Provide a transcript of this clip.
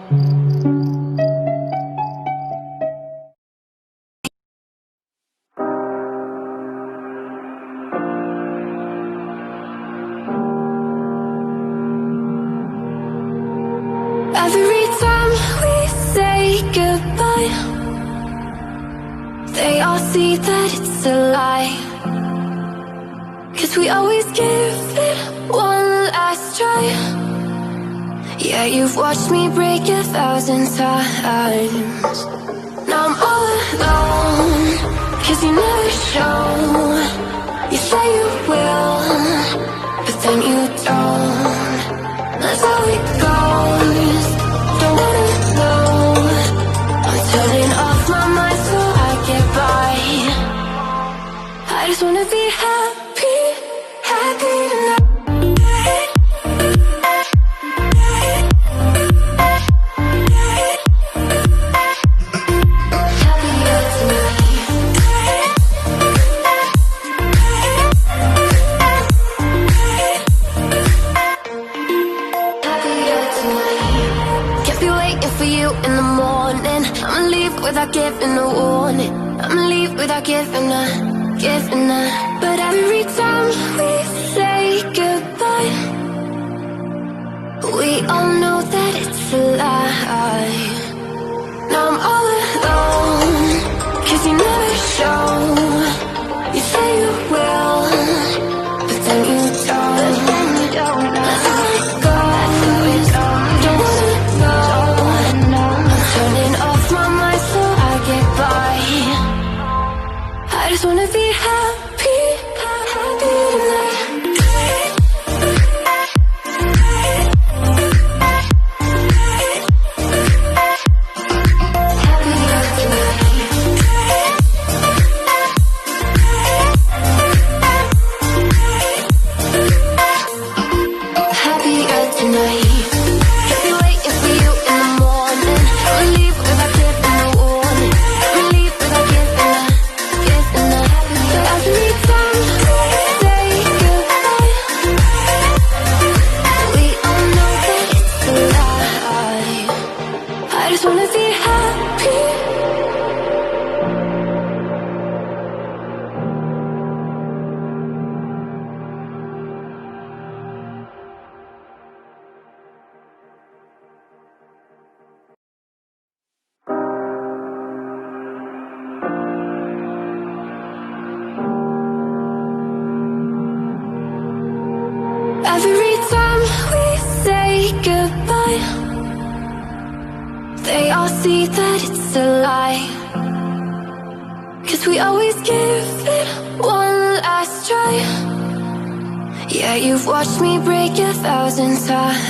Every time we say goodbye, they all see that it's a lie. 'Cause we always give it one last try. Yeah, you've watched me break 1,000 times. Now I'm all alone, 'cause you never show. You say you will, but then you don't. That's how it goes. Don't wanna know. I'm turning off my mind so I get by. I just wanna be happy, happy tonight. For you in the morning, I'ma leave without giving a warning. I'ma leave without giving a. But every time we say goodbye, we all know that it's a lie. Now I'm all alone, 'cause you never show. You say you will, but then you don't. That's how it goes. Don't wanna know. Turning off my mind so I get by. I just wanna be happy, happy tonight. Happier tonight. I just wanna be happy. Every time we say goodbye, they all see that it's a lie. 'Cause we always give it one last try. Yeah, you've watched me break 1,000 times.